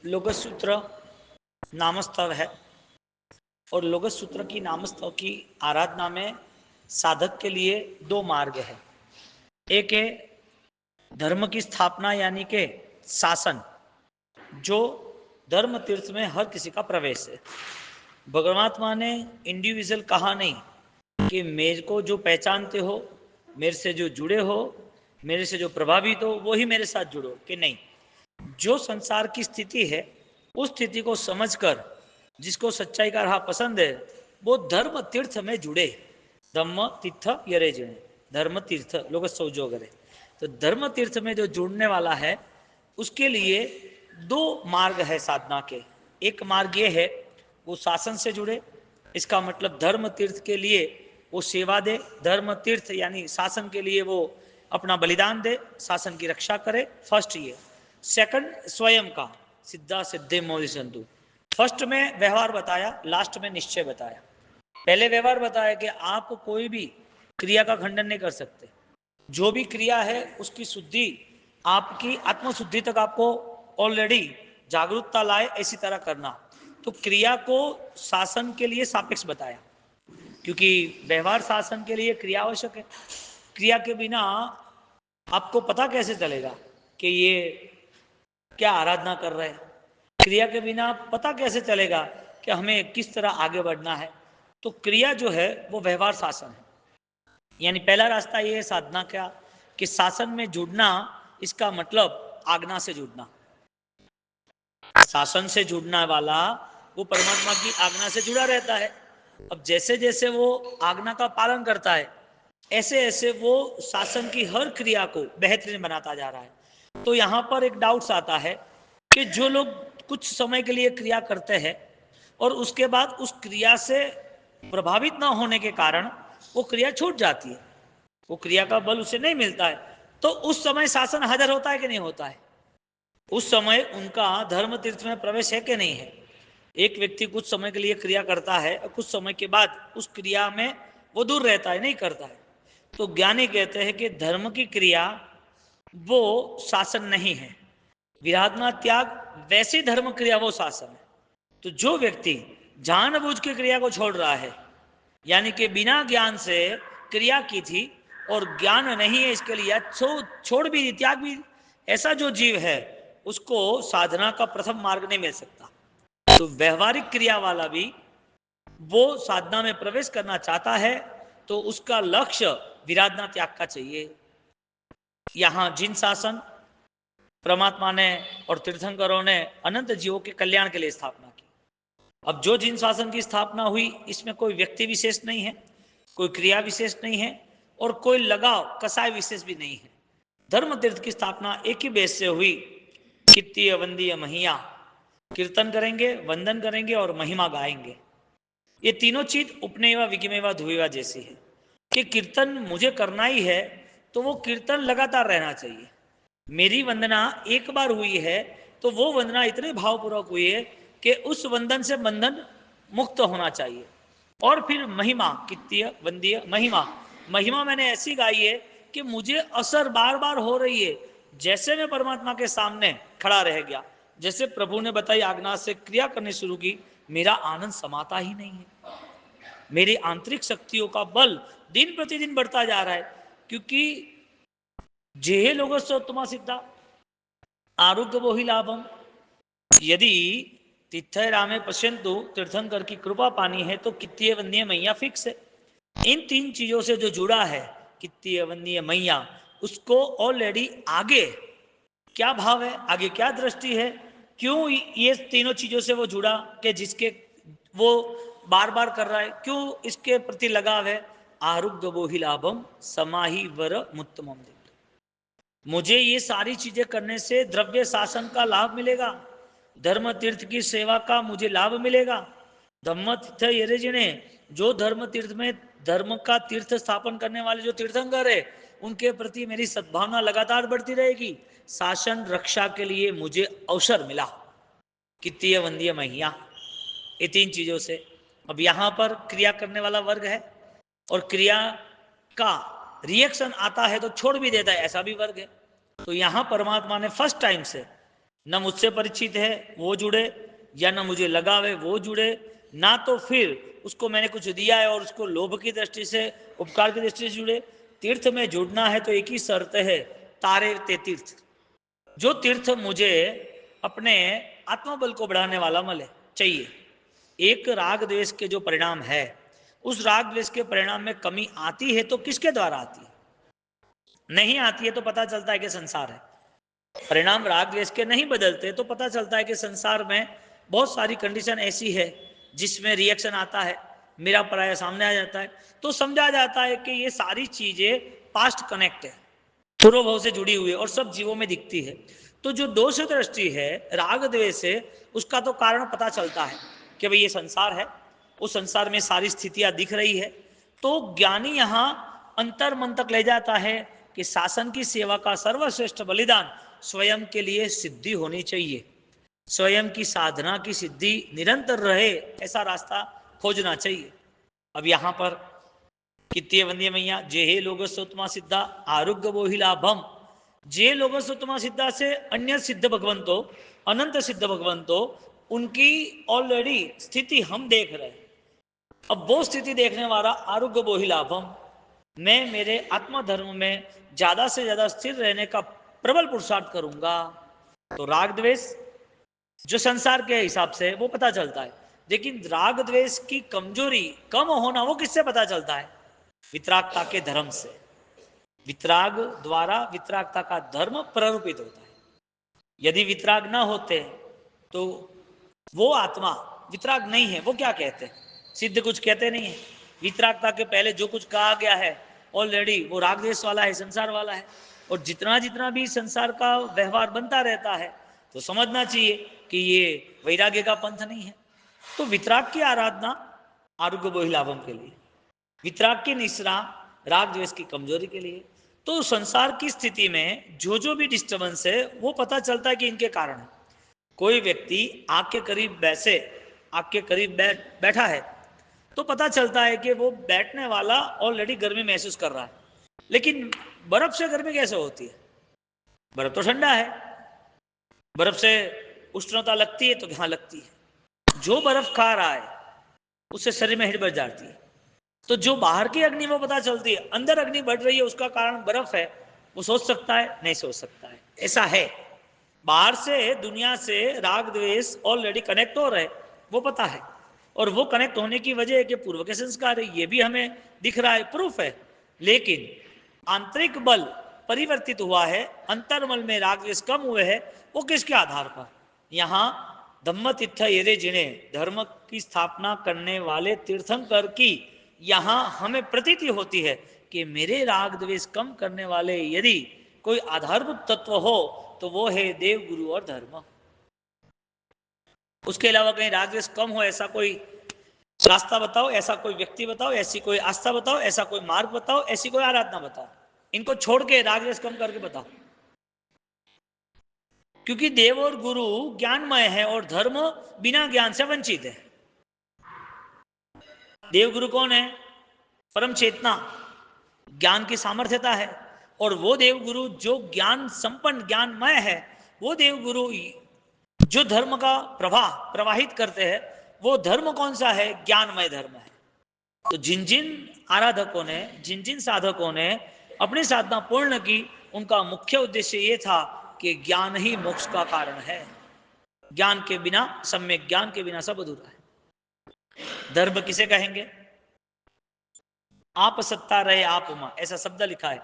लोगस सूत्र नामस्तव है और लोगस सूत्र की नामस्तव की आराधना में साधक के लिए दो मार्ग है। एक है धर्म की स्थापना यानी कि शासन, जो धर्म तीर्थ में हर किसी का प्रवेश है। भगवात्मा ने इंडिविजुअल कहा नहीं कि मेरे को जो पहचानते हो, मेरे से जो जुड़े हो, मेरे से जो प्रभावित हो, वो ही मेरे साथ जुड़ो, कि नहीं। जो संसार की स्थिति है उस स्थिति को समझकर जिसको सच्चाई का राह पसंद है वो धर्म तीर्थ में जुड़े। धम्म तीर्थ यरे जुड़े, धर्म तीर्थ लोग सौजो करे। तो धर्म तीर्थ में जो जुड़ने वाला है उसके लिए दो मार्ग है साधना के। एक मार्ग ये है वो शासन से जुड़े, इसका मतलब धर्म तीर्थ के लिए वो सेवा दे। धर्म तीर्थ यानी शासन के लिए वो अपना बलिदान दे, शासन की रक्षा करे। फर्स्ट ये। सेकंड स्वयं का सिद्धा सिद्धे मोदि संतु। फर्स्ट में व्यवहार बताया, लास्ट में निश्चय बताया। पहले व्यवहार बताया कि आप कोई भी क्रिया का खंडन नहीं कर सकते। जो भी क्रिया है उसकी शुद्धि, आपकी आत्मशुद्धि तक आपको ऑलरेडी जागरूकता लाए ऐसी तरह करना। तो क्रिया को शासन के लिए सापेक्ष बताया, क्योंकि व्यवहार शासन के लिए क्रिया आवश्यक है। क्रिया के बिना आपको पता कैसे चलेगा कि ये क्या आराधना कर रहे हैं। क्रिया के बिना पता कैसे चलेगा कि हमें किस तरह आगे बढ़ना है। तो क्रिया जो है वो व्यवहार शासन है। यानी पहला रास्ता ये है साधना का कि शासन में जुड़ना, इसका मतलब आज्ञा से जुड़ना। शासन से जुड़ना वाला वो परमात्मा की आज्ञा से जुड़ा रहता है। अब जैसे जैसे वो आज्ञा का पालन करता है ऐसे ऐसे वो शासन की हर क्रिया को बेहतरीन बनाता जा रहा है। तो यहाँ पर एक डाउट्स आता है कि जो लोग कुछ समय के लिए क्रिया करते हैं और उसके बाद उस क्रिया से प्रभावित ना होने के कारण वो क्रिया छूट जाती है, वो क्रिया का बल उसे नहीं मिलता है, तो उस समय शासन हाजिर होता है कि नहीं होता है? उस समय उनका धर्म तीर्थ में प्रवेश है कि नहीं है? एक व्यक्ति कुछ समय के लिए क्रिया करता है और कुछ समय के बाद उस क्रिया में वो दूर रहता है, नहीं करता है। तो ज्ञानी कहते हैं कि धर्म की क्रिया वो शासन नहीं है, विराधना त्याग वैसी धर्म क्रिया वो शासन है। तो जो व्यक्ति जानबूझ के क्रिया को छोड़ रहा है, यानी कि बिना ज्ञान से क्रिया की थी और ज्ञान नहीं है इसके लिए, छोड़ भी त्याग भी, ऐसा जो जीव है उसको साधना का प्रथम मार्ग नहीं मिल सकता। तो व्यवहारिक क्रिया वाला भी वो साधना में प्रवेश करना चाहता है तो उसका लक्ष्य विराधना त्याग का चाहिए। यहां जिन शासन परमात्मा ने और तीर्थंकरों ने अनंत जीवों के कल्याण के लिए स्थापना की। अब जो जिन शासन की स्थापना हुई इसमें कोई व्यक्ति विशेष नहीं है, कोई क्रिया विशेष नहीं है और कोई लगाव कसाय विशेष भी नहीं है। धर्म तीर्थ की स्थापना एक ही बेस से हुई, कित्तीय वंदीय महिया, कीर्तन करेंगे, वंदन करेंगे और महिमा गाएंगे। ये तीनों चीज उपनेवा विगिमेवा धुएवा जैसी है कि कीर्तन मुझे करना ही है तो वो कीर्तन लगातार रहना चाहिए। मेरी वंदना एक बार हुई है तो वो वंदना इतने भावपूर्वक हुई है कि उस वंदन से बंधन मुक्त होना चाहिए। और फिर महिमा, कित्तीय वंदीय महिमा, महिमा मैंने ऐसी गाई है कि मुझे असर बार बार हो रही है। जैसे मैं परमात्मा के सामने खड़ा रह गया, जैसे प्रभु ने बताई आज्ञा से क्रिया करनी शुरू की, मेरा आनंद समाता ही नहीं है। मेरी आंतरिक शक्तियों का बल दिन प्रतिदिन बढ़ता जा रहा है, क्योंकि जेहे लोगोत्तमा सिद्धा आरोग्य वो ही लाभम। यदि तीर्थ रामे पश्यंतु, तीर्थंकर की कृपा पानी है तो कित्तीय वंदनीय मैया फिक्स है। इन तीन चीजों से जो जुड़ा है कित्तीय वंदनीय मैया, उसको ऑलरेडी आगे क्या भाव है, आगे क्या दृष्टि है, क्यों ये तीनों चीजों से वो जुड़ा कि जिसके वो बार बार कर रहा है, क्यों इसके प्रति लगाव है। आरुग्ध वो ही लाभम समाही वर मुत्तमम। मुझे ये सारी चीजें करने से द्रव्य शासन का लाभ मिलेगा, धर्म तीर्थ की सेवा का मुझे लाभ मिलेगा। धम्म तीर्थ ये जिन्हें जो धर्म तीर्थ में धर्म का तीर्थ स्थापन करने वाले जो तीर्थंकर है उनके प्रति मेरी सद्भावना लगातार बढ़ती रहेगी। शासन रक्षा के लिए मुझे अवसर मिला, कित्तीय वंदीय महिया, ये तीन चीजों से। अब यहाँ पर क्रिया करने वाला वर्ग है और क्रिया का रिएक्शन आता है तो छोड़ भी देता है, ऐसा भी वर्ग है। तो यहाँ परमात्मा ने फर्स्ट टाइम से न मुझसे परिचित है वो जुड़े, या न मुझे लगावे वो जुड़े, ना तो फिर उसको मैंने कुछ दिया है और उसको लोभ की दृष्टि से, उपकार की दृष्टि से जुड़े। तीर्थ में जुड़ना है तो एक ही शर्त है, तारे ते तीर्थ। जो तीर्थ मुझे अपने आत्मबल को बढ़ाने वाला मिले चाहिए। एक राग द्वेष के जो परिणाम है, उस राग द्वेष के परिणाम में कमी आती है तो किसके द्वारा आती है? नहीं आती है तो पता चलता है कि संसार है। परिणाम राग द्वेष के नहीं बदलते तो पता चलता है कि संसार में बहुत सारी कंडीशन ऐसी है जिसमें रिएक्शन आता है, मेरा पराया सामने आ जाता है, तो समझा जाता है कि ये सारी चीजें पास्ट कनेक्ट है, पूर्व भाव से जुड़ी हुई है और सब जीवों में दिखती है। तो जो दोष दृष्टि है राग द्वेष से, उसका तो कारण पता चलता है कि भाई ये संसार है, उस संसार में सारी स्थितियां दिख रही है। तो ज्ञानी यहाँ अंतर मन तक ले जाता है कि शासन की सेवा का सर्वश्रेष्ठ बलिदान स्वयं के लिए सिद्धि होनी चाहिए, स्वयं की साधना की सिद्धि निरंतर रहे, ऐसा रास्ता खोजना चाहिए। अब यहाँ पर कितने वंद्य मैया जे हे लोग सोत्मा सिद्धा आरोग्य वो ही लाभम, जे लोग सोत्मा सिद्धा से अन्य सिद्ध भगवंतो, अनंत सिद्ध भगवंतो, उनकी ऑलरेडी स्थिति हम देख रहे हैं। अब वो स्थिति देखने वाला आरोग्य वो ही लाभम, मैं मेरे आत्मधर्म में ज्यादा से ज्यादा स्थिर रहने का प्रबल पुरुषार्थ करूंगा। तो राग द्वेष जो संसार के हिसाब से वो पता चलता है, लेकिन राग द्वेष की कमजोरी कम होना वो किससे पता चलता है? वितरागता के धर्म से। वितराग द्वारा वितरागता का धर्म प्ररूपित होता है। यदि वितराग ना होते तो वो आत्मा वितराग नहीं है, वो क्या कहते हैं? सिद्ध कुछ कहते नहीं है। वितरागता के पहले जो कुछ कहा गया है ऑलरेडी वो राग द्वेष वाला है, संसार वाला है। और जितना जितना भी संसार का व्यवहार बनता रहता है तो समझना चाहिए कि ये वैराग्य का पंथ नहीं है। तो वितराग की आराधना आरोग्य बोहिलाभम के लिए, वितराग की निश्रा राग द्वेष की कमजोरी के लिए। तो संसार की स्थिति में जो भी डिस्टर्बेंस है वो पता चलता है कि इनके कारण है। कोई व्यक्ति आग के करीब बैठा है तो पता चलता है कि वो बैठने वाला ऑलरेडी गर्मी महसूस कर रहा है, लेकिन बर्फ से गर्मी कैसे होती है? बर्फ तो ठंडा है, बर्फ से उष्णता लगती है तो यहाँ लगती है। जो बर्फ खा रहा है उससे शरीर में हीट बढ़ जाती है। तो जो बाहर की अग्नि वो पता चलती है, अंदर अग्नि बढ़ रही है उसका कारण बर्फ है, वो सोच सकता है? नहीं सोच सकता है। ऐसा है, बाहर से दुनिया से राग द्वेष ऑलरेडी कनेक्ट हो रहे, वो पता है। और वो कनेक्ट होने की वजह है कि पूर्व के संस्कार है, ये भी हमें दिख रहा है, प्रूफ है। लेकिन आंतरिक बल परिवर्तित हुआ है, अंतर्मल में राग द्वेष कम हुए हैं, वो किसके आधार पर? यहाँ धम्म तीर्थ येरे जिने, धर्म की स्थापना करने वाले तीर्थंकर की यहाँ हमें प्रतीति होती है कि मेरे राग द्वेष कम करने वाले यदि कोई आधारभूत तत्व हो तो वो है देव, गुरु और धर्म। उसके अलावा कहीं राग द्वेष कम हो ऐसा कोई रास्ता बताओ, ऐसा कोई व्यक्ति बताओ, ऐसी कोई आस्था बताओ, ऐसा कोई मार्ग बताओ, ऐसी कोई आराधना बताओ। इनको छोड़ के राग द्वेष कम करके बताओ। क्योंकि देव और गुरु ज्ञानमय है और धर्म बिना ज्ञान से वंचित है। देव गुरु कौन है? परम चेतना, ज्ञान की सामर्थ्यता है। और वो देव गुरु जो ज्ञान संपन्न ज्ञानमय है, वो देव गुरु जो धर्म का प्रवाह प्रवाहित करते हैं, वो धर्म कौन सा है? ज्ञानमय धर्म है। तो जिन जिन आराधकों ने, जिन जिन साधकों ने अपनी साधना पूर्ण की, उनका मुख्य उद्देश्य ये था कि ज्ञान ही मोक्ष का कारण है। ज्ञान के बिना, सम्यक ज्ञान के बिना सब अधूरा है। धर्म किसे कहेंगे? आप सत्ता रहे आप उमा, ऐसा शब्द लिखा है।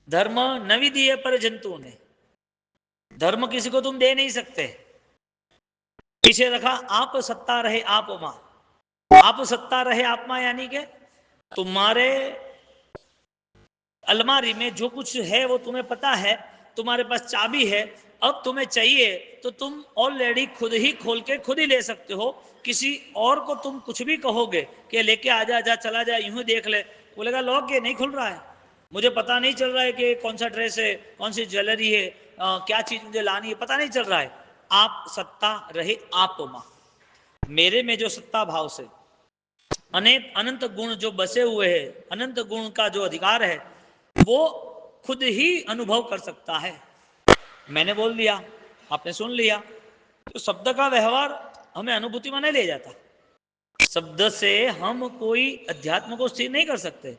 धर्म नवी दिए पर जंतु ने, धर्म किसी को तुम दे नहीं सकते। पीछे रखा आप सत्ता रहे आप उमा। आप सत्ता रहे आप मां यानी के तुम्हारे अलमारी में जो कुछ है वो तुम्हें पता है, तुम्हारे पास चाबी है। अब तुम्हें चाहिए तो तुम ऑलरेडी खुद ही खोल के खुद ही ले सकते हो। किसी और को तुम कुछ भी कहोगे कि लेके आ जा, जा चला जा, यूं ही देख ले, बोलेगा लॉक ये नहीं खुल रहा है, मुझे पता नहीं चल रहा है कि कौन सा ड्रेस है, कौन सी ज्वेलरी है, क्या चीज मुझे लानी है, पता नहीं चल रहा है। आप सत्ता रहे आप मां, मेरे में जो सत्ता भाव से अनंत गुण जो बसे हुए हैं, अनंत गुण का जो अधिकार है वो खुद ही अनुभव कर सकता है। मैंने बोल दिया आपने सुन लिया। तो शब्द का व्यवहार हमें अनुभूति में नहीं ले जाता। शब्द से हम कोई अध्यात्म को स्थिर नहीं कर सकते,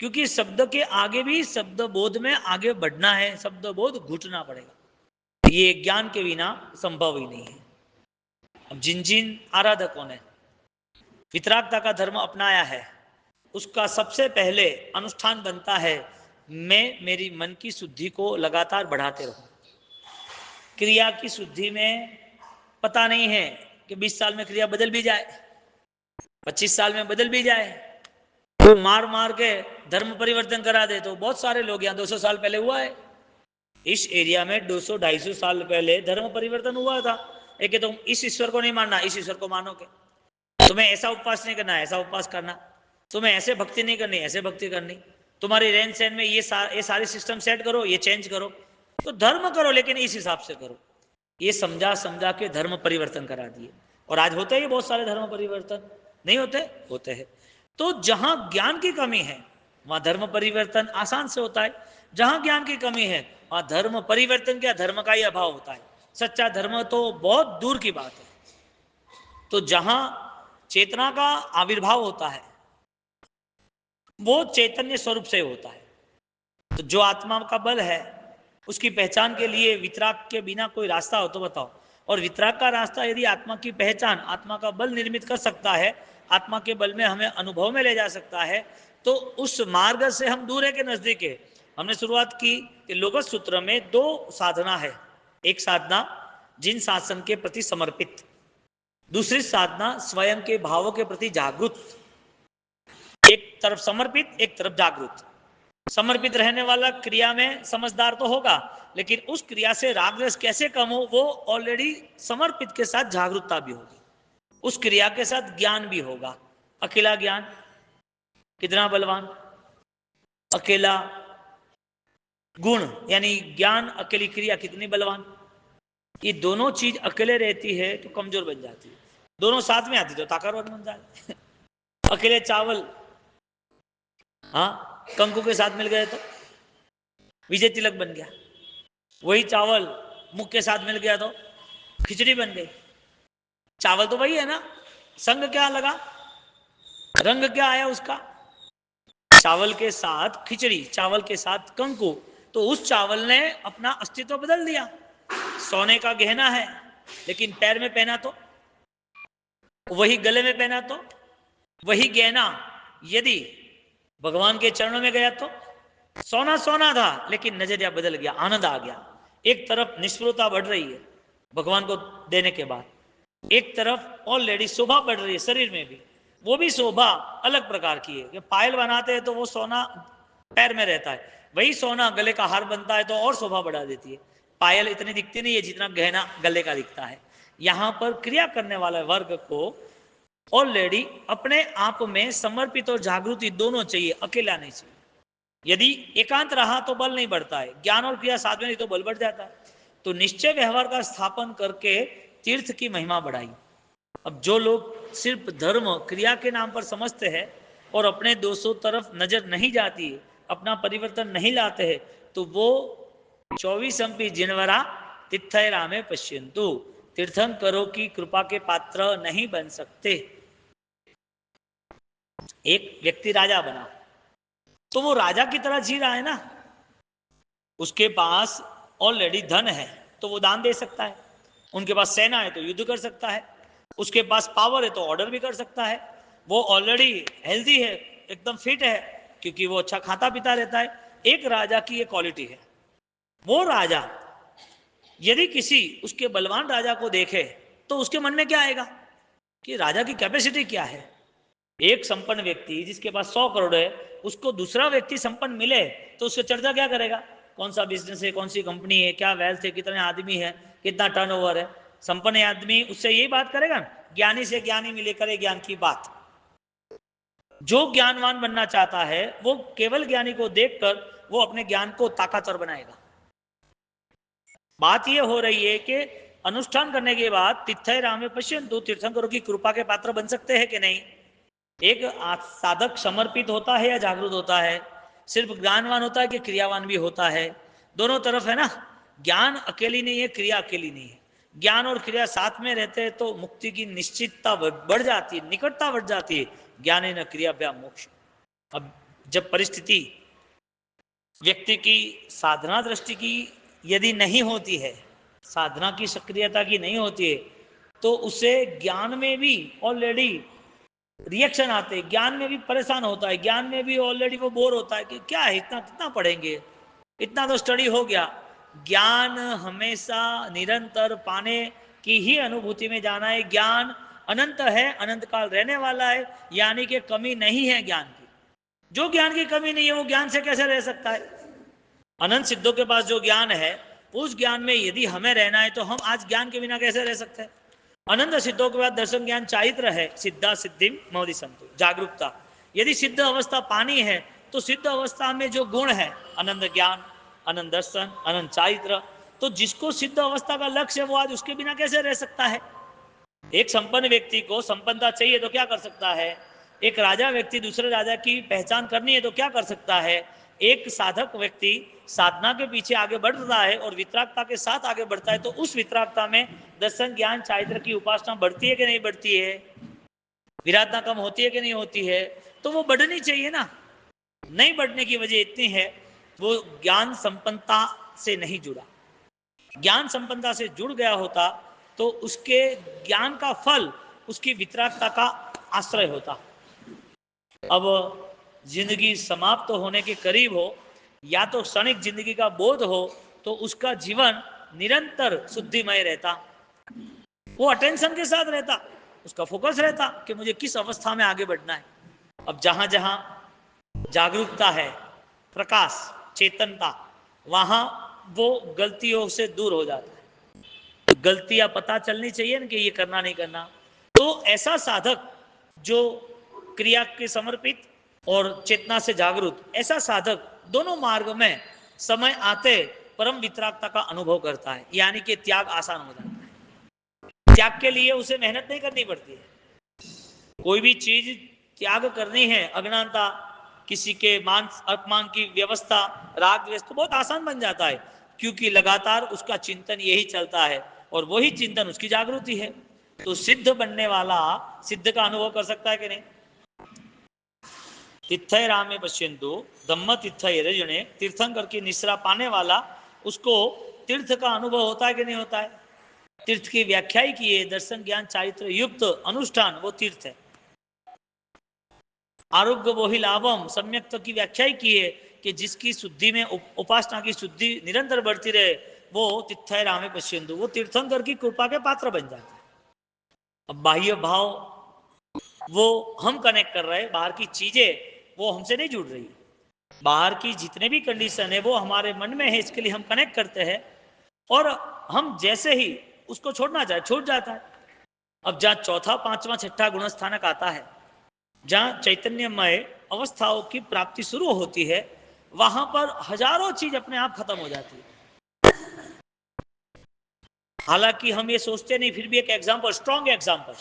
क्योंकि शब्द के आगे भी शब्द बोध में आगे बढ़ना है, शब्द बोध घुटना पड़ेगा। ये ज्ञान के बिना संभव ही नहीं है। अब जिन जिन आराधकों ने वितरागता का धर्म अपनाया है, उसका सबसे पहले अनुष्ठान बनता है, मैं मेरी मन की शुद्धि को लगातार बढ़ाते रहूं। क्रिया की शुद्धि में पता नहीं है कि 20 साल में क्रिया बदल भी जाए, 25 साल में बदल भी जाए, तो मार मार के धर्म परिवर्तन करा दे। तो बहुत सारे लोग यहाँ 200 साल पहले हुआ है, इस एरिया में 200-250 साल पहले धर्म परिवर्तन हुआ था। एक तुम इस ईश्वर को नहीं मानना, इस ईश्वर को मानोगे। तुम्हें ऐसा उपवास नहीं करना, ऐसा उपवास करना। तुम्हें ऐसे भक्ति नहीं करनी, ऐसे भक्ति करनी। तुम्हारी रहन सहन में ये सारी सिस्टम सेट करो, ये चेंज करो। तो धर्म करो, लेकिन इस हिसाब से करो। ये समझा समझा के धर्म परिवर्तन करा दिए। और आज होते हैं बहुत सारे धर्म परिवर्तन, नहीं होते? होते हैं। तो जहां ज्ञान की कमी है वहां धर्म परिवर्तन आसान से होता है, जहां ज्ञान की कमी है वहां धर्म परिवर्तन क्या, धर्म का ही अभाव होता है। सच्चा धर्म तो बहुत दूर की बात है। तो जहां चेतना का आविर्भाव होता है वो चैतन्य स्वरूप से होता है। तो जो आत्मा का बल है उसकी पहचान के लिए वितराग के बिना कोई रास्ता हो तो बताओ। और वितराग का रास्ता यदि आत्मा की पहचान, आत्मा का बल निर्मित कर सकता है, आत्मा के बल में हमें अनुभव में ले जा सकता है, तो उस मार्ग से हम दूर है कि नजदीक है। हमने शुरुआत की कि लोगस सूत्र में 2 साधना है। एक साधना जिन शासन के प्रति समर्पित, दूसरी साधना स्वयं के भावों के प्रति जागरूक। एक तरफ समर्पित, एक तरफ जागरूक। समर्पित रहने वाला क्रिया में समझदार तो होगा, लेकिन उस क्रिया से राग रस कैसे कम हो, वो ऑलरेडी समर्पित के साथ जागरूकता भी होगी, उस क्रिया के साथ ज्ञान भी होगा। अकेला ज्ञान कितना बलवान, अकेला गुण यानी ज्ञान, अकेली क्रिया कितनी बलवान। ये दोनों चीज अकेले रहती है तो कमजोर बन जाती है, दोनों साथ में आती तो ताकतवर बन जाती। अकेले चावल, हाँ, कंकु के साथ मिल गए तो विजय तिलक बन गया। वही चावल मुख के साथ मिल गया तो खिचड़ी बन गई। चावल तो वही है ना, संग क्या लगा, रंग क्या आया उसका। चावल के साथ खिचड़ी, चावल के साथ कंकु, तो उस चावल ने अपना अस्तित्व बदल दिया। सोने का गहना है, लेकिन पैर में पहना तो, वही गले में पहना तो, वही गहना यदि भगवान के चरणों में गया तो सोना सोना था, लेकिन नजरिया बदल गया, आनंद आ गया। एक तरफ निष्फलता बढ़ रही है भगवान को देने के बाद, एक तरफ ऑलरेडी शोभा बढ़ रही है शरीर में भी। वो भी शोभा अलग प्रकार की है कि पायल बनाते हैं तो वो सोना पैर में रहता है, वही सोना गले का हार बनता है तो और शोभा बढ़ा देती है। पायल इतनी दिखती नहीं है जितना गहना गले का दिखता है। यहां पर क्रिया करने वाले वर्ग को ऑलरेडी अपने आप में समर्पित और जागृति दोनों चाहिए, अकेला नहीं चाहिए। यदि एकांत रहा तो बल नहीं बढ़ता है, ज्ञान और क्रिया साथ में नहीं तो बल बढ़ जाता है। तो निश्चय व्यवहार का स्थापन करके तीर्थ की महिमा बढ़ाई। अब जो लोग सिर्फ धर्म क्रिया के नाम पर समझते हैं और अपने दोषों तरफ नजर नहीं जाती, अपना परिवर्तन नहीं लाते हैं, तो वो 24 जिनवरा तीर्थयरा में पश्यन्तु, तीर्थंकरों की कृपा के पात्र नहीं बन सकते। एक व्यक्ति राजा बना तो वो राजा की तरह जी रहा है ना, उसके पास ऑलरेडी धन है तो वो दान दे सकता है, उनके पास सेना है तो युद्ध कर सकता है, उसके पास पावर है तो ऑर्डर भी कर सकता है, वो ऑलरेडी हेल्दी है, एकदम फिट है, क्योंकि वो अच्छा खाता पीता रहता है। एक राजा की ये क्वालिटी है। वो राजा यदि किसी उसके बलवान राजा को देखे तो उसके मन में क्या आएगा कि राजा की कैपेसिटी क्या है। एक संपन्न व्यक्ति जिसके पास 100 करोड़ है, उसको दूसरा व्यक्ति संपन्न मिले तो उससे चर्चा क्या करेगा, कौन सा बिजनेस है, कौन सी कंपनी है, क्या वेल्थ है, कितने आदमी है, कितना टर्नओवर है। संपन्न आदमी उससे यही बात करेगा, ज्ञानी से ज्ञानी मिले करे ज्ञान की बात। जो ज्ञानवान बनना चाहता है वो केवल ज्ञानी को देखकर वो अपने ज्ञान को ताकतवर बनाएगा। बात यह हो रही है कि अनुष्ठान करने के बाद तीर्थयरा में पश्यन्तु, तीर्थंकरों की कृपा के पात्र बन सकते हैं कि नहीं। एक साधक समर्पित होता है या जागरूक होता है, सिर्फ ज्ञानवान होता है कि क्रियावान भी होता है, दोनों तरफ है ना। ज्ञान अकेली नहीं है, क्रिया अकेली नहीं है। ज्ञान और क्रिया साथ में रहते हैं तो मुक्ति की निश्चितता बढ़ जाती है, निकटता बढ़ जाती है। ज्ञान न क्रियाभ्याम मोक्ष। अब जब परिस्थिति व्यक्ति की साधना दृष्टि की यदि नहीं होती है, साधना की सक्रियता की नहीं होती है, तो उसे ज्ञान में भी ऑलरेडी रिएक्शन आते हैं, ज्ञान में भी परेशान होता है, ज्ञान में भी ऑलरेडी वो बोर होता है कि क्या है, इतना कितना पढ़ेंगे, इतना तो स्टडी हो गया। ज्ञान हमेशा निरंतर पाने की ही अनुभूति में जाना है। ज्ञान अनंत है, अनंत काल रहने वाला है, यानी कि कमी नहीं है ज्ञान की। जो ज्ञान की कमी नहीं है वो ज्ञान से कैसे रह सकता है? अनंत सिद्धों के पास जो ज्ञान है, उस ज्ञान में यदि हमें रहना है तो हम आज ज्ञान के बिना कैसे रह सकते हैं? अनंत सिद्धों के बाद दर्शन ज्ञान चारित्र है, सिद्धा सिद्धिम मोदी संतु, जागरूकता। यदि सिद्ध अवस्था पानी है तो सिद्ध अवस्था में जो गुण है, अनंत ज्ञान, अनंत दर्शन, अनंत चारित्र, तो जिसको सिद्ध अवस्था का लक्ष्य है वो आज उसके बिना कैसे रह सकता है? एक संपन्न व्यक्ति को संपन्नता चाहिए तो क्या कर सकता है? एक राजा व्यक्ति दूसरे राजा की पहचान करनी है तो क्या कर सकता है? एक साधक व्यक्ति साधना के पीछे आगे बढ़ रहा है और वितरागता के साथ आगे बढ़ता है, तो उस वितरागता में दर्शन ज्ञान चारित्र की उपासना बढ़ती है कि नहीं बढ़ती है? विराधना कम होती है कि नहीं होती है? तो वो बढ़नी चाहिए ना। नहीं बढ़ने की वजह इतनी है, वो ज्ञान संपन्नता से नहीं जुड़ा। ज्ञान संपन्नता से जुड़ गया होता तो उसके ज्ञान का फल उसकी वितरागता का आश्रय होता। अब जिंदगी समाप्त होने के करीब हो या तो क्षणिक जिंदगी का बोध हो, तो उसका जीवन निरंतर शुद्धिमय रहता, वो अटेंशन के साथ रहता, उसका फोकस रहता कि मुझे किस अवस्था में आगे बढ़ना है। अब जहां जहां जागरूकता है, प्रकाश, चेतनता, वहां वो गलतियों से दूर हो जाता है। गलतियां पता चलनी चाहिए ना कि ये करना नहीं करना। तो ऐसा साधक जो क्रिया के समर्पित और चेतना से जागरूक, ऐसा साधक दोनों मार्ग में समय आते परम वितरागता का अनुभव करता है, यानी कि त्याग आसान हो जाता है। त्याग के लिए उसे मेहनत नहीं करनी पड़ती है। कोई भी चीज त्याग करनी है, अज्ञानता, किसी के मान अपमान की व्यवस्था, राग द्वेष, तो बहुत आसान बन जाता है, क्योंकि लगातार उसका चिंतन यही चलता है और वही चिंतन उसकी जागृति है। तो सिद्ध बनने वाला सिद्ध का अनुभव कर सकता है कि नहीं? तीर्थय रामे पश्यंतु धम्म तीर्थय रजने, तीर्थंकर की निश्रा पाने वाला उसको तीर्थ का अनुभव होता है कि नहीं होता है? तीर्थ की व्याख्या ही की है, दर्शन ज्ञान चारित्र युक्त अनुष्ठान वो तीर्थ है। आरोग्य वो ही लाभम, सम्यक की व्याख्या ही की है कि जिसकी शुद्धि में उपासना की शुद्धि निरंतर बढ़ती रहे, वो तीर्थय रामे पश्यंतु, वो तीर्थंकर की कृपा के पात्र बन जाता है। अब बाह्य भाव वो हम कनेक्ट कर रहे हैं, बाहर की चीजें वो हमसे नहीं जुड़ रही। बाहर की जितने भी कंडीशन है वो हमारे मन में है, इसके लिए हम कनेक्ट करते हैं और हम जैसे ही उसको छोड़ना चाहे छूट जाता है। अब जहां चौथा, पांचवा, छठा गुणस्थानक आता है, जहां चैतन्यमय अवस्थाओं की प्राप्ति शुरू होती है, वहां पर हजारों चीज अपने आप खत्म हो जाती है। हालांकि हम ये सोचते नहीं, फिर भी एक एग्जाम्पल, स्ट्रॉन्ग एग्जाम्पल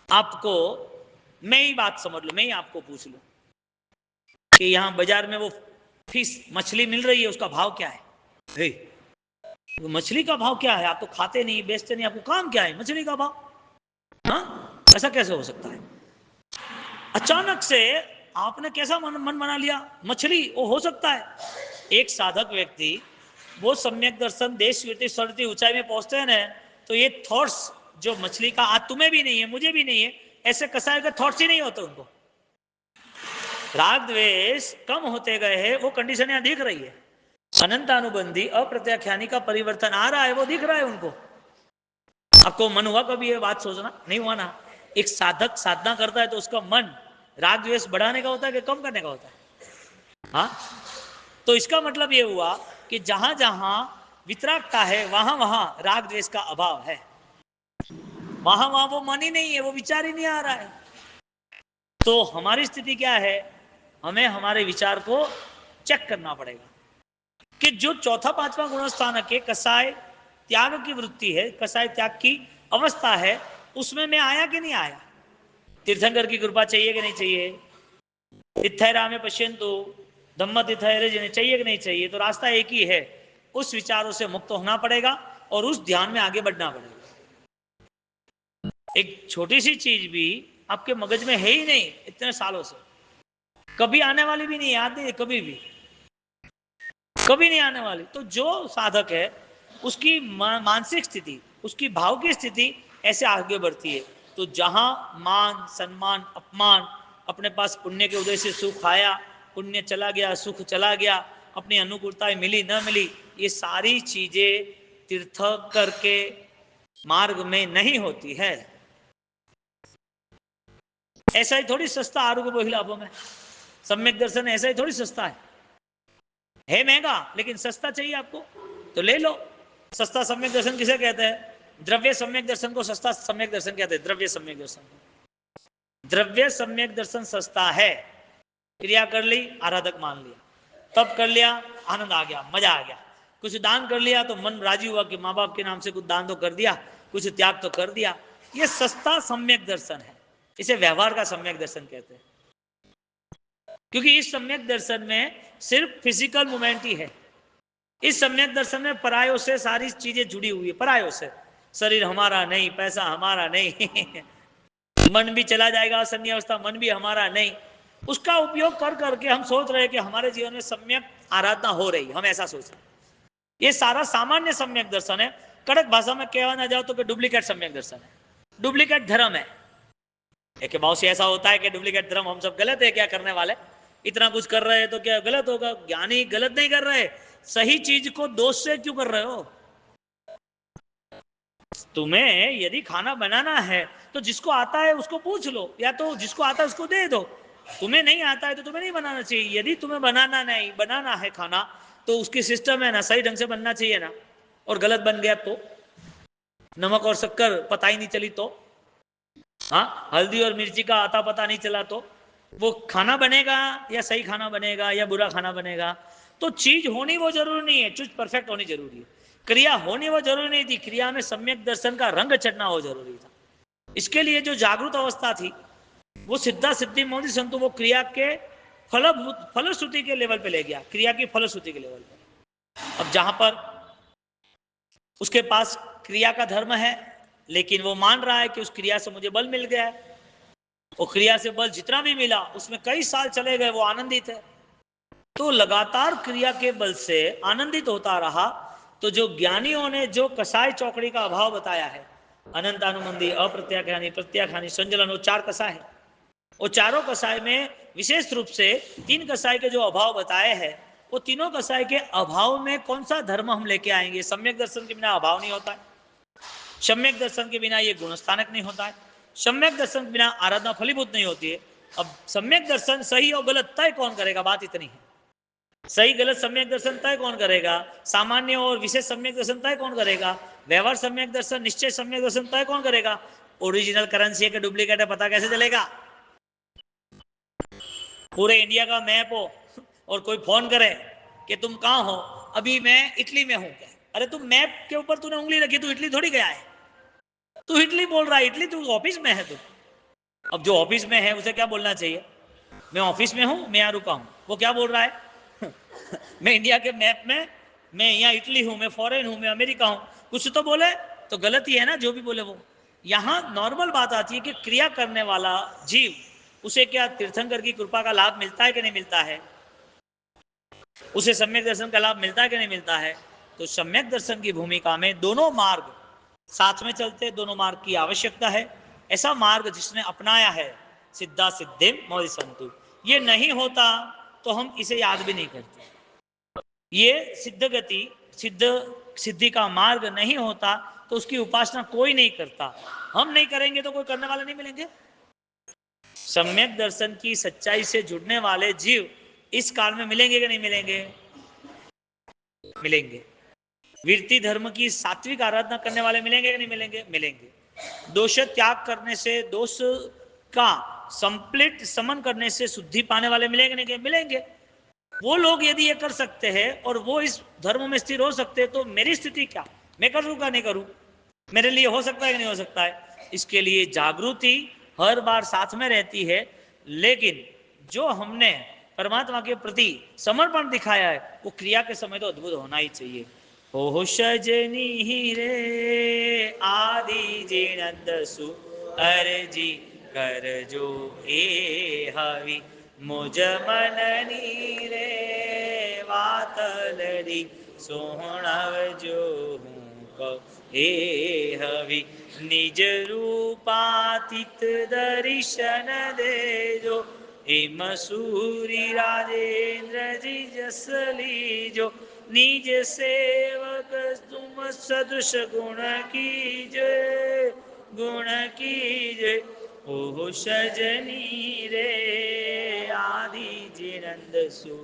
आपको, मैं ही बात समझ लो, मैं ही आपको पूछ लूं कि यहां बाजार में वो फिश मछली मिल रही है, उसका भाव क्या है? वो मछली का भाव क्या है? आप तो खाते नहीं, बेचते नहीं, आपको काम क्या है? मछली का भाव। हाँ, ऐसा कैसे हो सकता है? अचानक से आपने कैसा मन बना लिया मछली वो हो सकता है? एक साधक व्यक्ति वो सम्यक दर्शन देश विदेश ऊंचाई में पहुंचते हैं ना, तो ये थॉट्स जो मछली का आज तुम्हें भी नहीं है, मुझे भी नहीं है, ऐसे कसाय के थॉट्स ही नहीं होते उनको। राग द्वेष कम होते गए हैं, वो कंडीशन यहां दिख रही है। अनंतानुबंधी अप्रत्याख्यानी का परिवर्तन आ रहा है, वो दिख रहा है उनको। आपको मन हुआ कभी ये बात सोचना? नहीं हुआ ना। एक साधक साधना करता है तो उसका मन राग द्वेष बढ़ाने का होता है कि कम करने का होता है? हाँ, तो इसका मतलब ये हुआ कि जहां जहां वितरागता है वहां वहां राग द्वेष का अभाव है, वहां वहां वो मन ही नहीं है, वो विचार ही नहीं आ रहा है। तो हमारी स्थिति क्या है? हमें हमारे विचार को चेक करना पड़ेगा कि जो चौथा पांचवा गुणस्थान के कसाय त्याग की वृत्ति है, कसाय त्याग की अवस्था है, उसमें मैं आया कि नहीं आया? तीर्थंकर की कृपा चाहिए कि नहीं चाहिए? इत्थैरा में पश्यंतु, धम्म तीर्थ है जिन्हें चाहिए कि नहीं चाहिए, तो रास्ता एक ही है, उस विचारों से मुक्त होना पड़ेगा और उस ध्यान में आगे बढ़ना पड़ेगा। एक छोटी सी चीज भी आपके मगज में है ही नहीं इतने सालों से, कभी आने वाली भी नहीं, याद नहीं, कभी भी कभी नहीं आने वाली। तो जो साधक है उसकी मानसिक स्थिति, उसकी भाव की स्थिति ऐसे आगे बढ़ती है। तो जहां मान सम्मान अपमान, अपने पास पुण्य के उदय से सुख आया, पुण्य चला गया, सुख चला गया, अपनी अनुकूलताएं मिली न मिली, ये सारी चीजें तीर्थंकर के मार्ग में नहीं होती है। ऐसा ही थोड़ी सस्ता आरोग्य बहिलाभों में सम्यक दर्शन ऐसा ही थोड़ी सस्ता है महंगा, लेकिन सस्ता चाहिए आपको तो ले लो। सस्ता सम्यक दर्शन किसे कहते हैं? द्रव्य सम्यक दर्शन को सस्ता सम्यक दर्शन कहते हैं। द्रव्य सम्यक दर्शन, द्रव्य सम्यक दर्शन सस्ता है। क्रिया कर ली, आराधक मान लिया, तब कर लिया, आनंद आ गया, मजा आ गया, कुछ दान कर लिया तो मन राजी हुआ कि माँ बाप के नाम से कुछ दान तो कर दिया, कुछ त्याग तो कर दिया। ये सस्ता सम्यक दर्शन है, इसे व्यवहार का सम्यक दर्शन कहते हैं। क्योंकि इस सम्यक दर्शन में सिर्फ फिजिकल मूवमेंट ही है। इस सम्यक दर्शन में परायों से सारी चीजें जुड़ी हुई है, परायों से। शरीर हमारा नहीं, पैसा हमारा नहीं मन भी चला जाएगा, संन्यावस्था, मन भी हमारा नहीं। उसका उपयोग कर करके हम सोच रहे हैं कि हमारे जीवन में सम्यक आराधना हो रही, हम ऐसा सोच रहे हैं। ये सारा सामान्य सम्यक दर्शन है। कड़क भाषा में कहना ना जाओ तो डुप्लीकेट सम्यक दर्शन है, डुप्लीकेट धर्म है। एक भाव से ऐसा होता है कि डुप्लीकेट धर्म, हम सब गलत है क्या करने वाले, इतना कुछ कर रहे हैं तो क्या गलत होगा? ज्ञानी गलत नहीं कर रहे, सही चीज को दोष से क्यों कर रहे हो? तुम्हें यदि खाना बनाना है तो जिसको आता है उसको पूछ लो, या तो जिसको आता है उसको दे दो। तुम्हें नहीं आता है तो तुम्हें नहीं बनाना चाहिए। यदि तुम्हें बनाना है खाना, तो उसकी सिस्टम है ना, सही ढंग से बनना चाहिए ना। और गलत बन गया तो, नमक और शक्कर पता ही नहीं चली तो, हाँ, हल्दी और मिर्ची का आता पता नहीं चला तो वो खाना बनेगा या सही खाना बनेगा या बुरा खाना बनेगा? तो चीज होनी वो जरूरी नहीं है, चीज परफेक्ट होनी जरूरी है। क्रिया होनी वो जरूरी नहीं थी, क्रिया में सम्यक दर्शन का रंग चढ़ना वो जरूरी था। इसके लिए जो जागृत अवस्था थी वो सिद्धा सिद्धि मोदी संतु वो क्रिया के फलश्रुति के लेवल पे ले गया, क्रिया की फलश्रुति के लेवल पे। अब जहां पर उसके पास क्रिया का धर्म है, लेकिन वो मान रहा है कि उस क्रिया से मुझे बल मिल गया है, वो क्रिया से बल जितना भी मिला उसमें कई साल चले गए, वो आनंदित है, तो लगातार क्रिया के बल से आनंदित होता रहा। तो जो ज्ञानियों ने जो कसाय चौकड़ी का अभाव बताया है, अनंतानुबंधी, अप्रत्याख्यानी, प्रत्याख्यानी, संजलन, वो 4 कसाय है। वो चारों कसाय में विशेष रूप से 3 कसाय के जो अभाव बताए हैं, वो तीनों कसाय के अभाव में कौन सा धर्म हम लेके आएंगे? सम्यक दर्शन के बिना अभाव नहीं होता है, सम्यक दर्शन के बिना ये गुणस्थानक नहीं होता है, सम्यक दर्शन के बिना आराधना फलीभूत नहीं होती है। अब सम्यक दर्शन सही और गलत तय कौन करेगा? बात इतनी है। सही गलत सम्यक दर्शन तय कौन करेगा? सामान्य और विशेष सम्यक दर्शन तय कौन करेगा? व्यवहार सम्यक दर्शन, निश्चय सम्यक दर्शन तय कौन करेगा? ओरिजिनल करेंसी है कि डुप्लीकेट है पता कैसे चलेगा? पूरे इंडिया का मैप हो और कोई फोन करे कि तुम कहां हो, अभी मैं इटली में हूं, क्या? अरे तुम मैप के ऊपर तूने उंगली रखी, तू इटली थोड़ी गया है, तू इटली बोल रहा है, इटली तू ऑफिस में है तू। अब जो ऑफिस में है उसे क्या बोलना चाहिए? मैं ऑफिस में हूं, मैं यहां रुका हूं। वो क्या बोल रहा है? मैं इंडिया के मैप में, मैं यहाँ इटली हूं, मैं फॉरेन हूं, मैं अमेरिका हूं। कुछ तो बोले, तो गलत ही है ना जो भी बोले वो। यहाँ नॉर्मल बात आती है कि क्रिया करने वाला जीव, उसे क्या तीर्थंकर की कृपा का लाभ मिलता है कि नहीं मिलता है? उसे सम्यक दर्शन का लाभ मिलता है कि नहीं मिलता है? तो सम्यक दर्शन की भूमिका में दोनों मार्ग साथ में चलते, दोनों मार्ग की आवश्यकता है। ऐसा मार्ग जिसने अपनाया है सिद्धा सिद्धिम मोदी संतु, ये नहीं होता तो हम इसे याद भी नहीं करते। ये सिद्ध गति, सिद्धि का मार्ग नहीं होता तो उसकी उपासना कोई नहीं करता। हम नहीं करेंगे तो कोई करने वाले नहीं मिलेंगे। सम्यक दर्शन की सच्चाई से जुड़ने वाले जीव इस काल में मिलेंगे कि नहीं मिलेंगे? मिलेंगे। वीरती धर्म की सात्विक आराधना करने वाले मिलेंगे कि नहीं मिलेंगे? मिलेंगे। दोष त्याग करने से, दोष का संप्लिट समन करने से शुद्धि पाने वाले मिलेंगे नहीं? मिलेंगे। वो लोग यदि ये कर सकते हैं और वो इस धर्म में स्थिर हो सकते हैं, तो मेरी स्थिति क्या? मैं करूँगा नहीं करूँ? मेरे लिए हो सकता है कि नहीं हो सकता है? इसके लिए जागृति हर बार साथ में रहती है। लेकिन जो हमने परमात्मा के प्रति समर्पण दिखाया है, वो क्रिया के समय तो अद्भुत होना ही चाहिए। हो सजनी रे आदि जीनंदसु अर्जी कर जो ए हवि मुझ मननी रे वातलरी सोहणव जो हूँ हे हवि निज रूपातीत दर्शन दे जो हेम सूरी राजेंद्र जी जस लीजो निज सेवक तुम सदृश गुण कीजय गुण कीजय। ओ सजनी रे आदि जिनंद सु